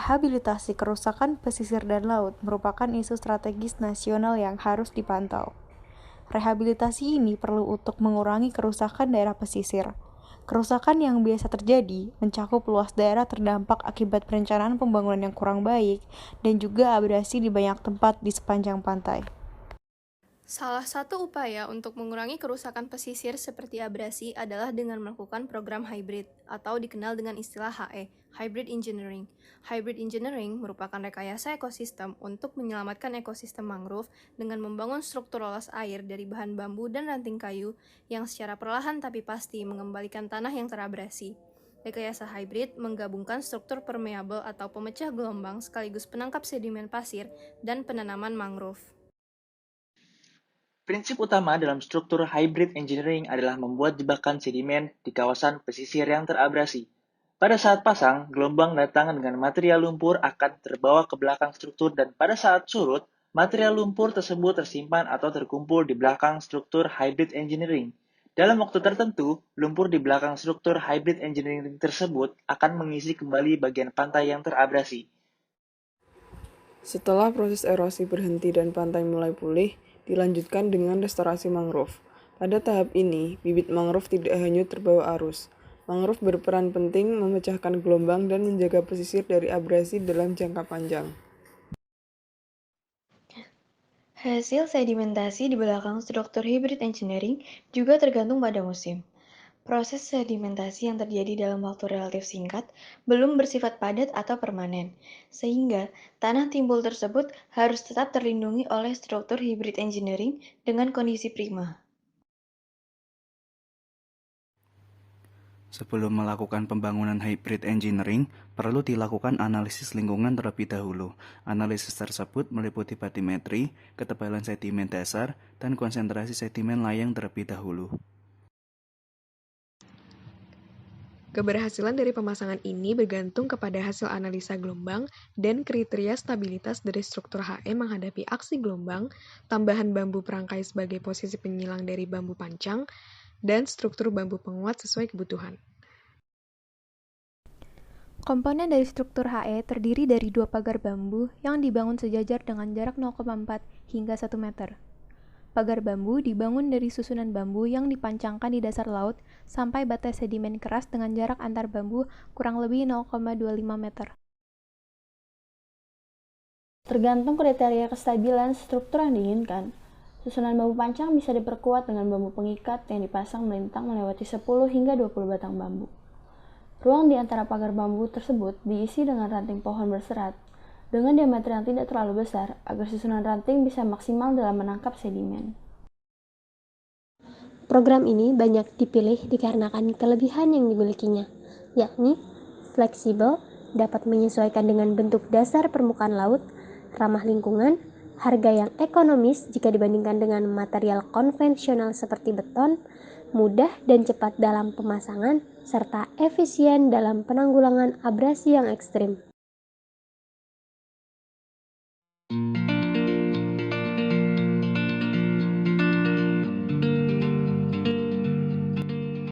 rehabilitasi kerusakan pesisir dan laut merupakan isu strategis nasional yang harus dipantau. Rehabilitasi ini perlu untuk mengurangi kerusakan daerah pesisir. Kerusakan yang biasa terjadi mencakup luas daerah terdampak akibat perencanaan pembangunan yang kurang baik dan juga abrasi di banyak tempat di sepanjang pantai. Salah satu upaya untuk mengurangi kerusakan pesisir seperti abrasi adalah dengan melakukan program hybrid atau dikenal dengan istilah HE, Hybrid Engineering. Hybrid Engineering merupakan rekayasa ekosistem untuk menyelamatkan ekosistem mangrove dengan membangun struktur lolos air dari bahan bambu dan ranting kayu yang secara perlahan tapi pasti mengembalikan tanah yang terabrasi. Rekayasa hybrid menggabungkan struktur permeable atau pemecah gelombang sekaligus penangkap sedimen pasir dan penanaman mangrove. Prinsip utama dalam struktur hybrid engineering adalah membuat jebakan sedimen di kawasan pesisir yang terabrasi. Pada saat pasang, gelombang datang dengan material lumpur akan terbawa ke belakang struktur dan pada saat surut, material lumpur tersebut tersimpan atau terkumpul di belakang struktur hybrid engineering. Dalam waktu tertentu, lumpur di belakang struktur hybrid engineering tersebut akan mengisi kembali bagian pantai yang terabrasi. Setelah proses erosi berhenti dan pantai mulai pulih, dilanjutkan dengan restorasi mangrove. Pada tahap ini, bibit mangrove tidak hanya terbawa arus. Mangrove berperan penting memecahkan gelombang dan menjaga pesisir dari abrasi dalam jangka panjang. Hasil sedimentasi di belakang struktur hybrid engineering juga tergantung pada musim. Proses sedimentasi yang terjadi dalam waktu relatif singkat belum bersifat padat atau permanen, sehingga tanah timbul tersebut harus tetap terlindungi oleh struktur hybrid engineering dengan kondisi prima. Sebelum melakukan pembangunan hybrid engineering, perlu dilakukan analisis lingkungan terlebih dahulu. Analisis tersebut meliputi batimetri, ketebalan sedimen dasar, dan konsentrasi sedimen layang terlebih dahulu. Keberhasilan dari pemasangan ini bergantung kepada hasil analisa gelombang dan kriteria stabilitas dari struktur HE menghadapi aksi gelombang, tambahan bambu perangkai sebagai posisi penyilang dari bambu pancang, dan struktur bambu penguat sesuai kebutuhan. Komponen dari struktur HE terdiri dari 2 pagar bambu yang dibangun sejajar dengan jarak 0,4 hingga 1 meter. Pagar bambu dibangun dari susunan bambu yang dipancangkan di dasar laut sampai batai sedimen keras dengan jarak antar bambu kurang lebih 0,25 meter. Tergantung kriteria kestabilan struktur yang diinginkan, susunan bambu pancang bisa diperkuat dengan bambu pengikat yang dipasang melintang melewati 10 hingga 20 batang bambu. Ruang di antara pagar bambu tersebut diisi dengan ranting pohon berserat dengan diameter yang tidak terlalu besar agar susunan ranting bisa maksimal dalam menangkap sedimen. Program ini banyak dipilih dikarenakan kelebihan yang dimilikinya, yakni fleksibel, dapat menyesuaikan dengan bentuk dasar permukaan laut, ramah lingkungan, harga yang ekonomis jika dibandingkan dengan material konvensional seperti beton, mudah dan cepat dalam pemasangan, serta efisien dalam penanggulangan abrasi yang ekstrim.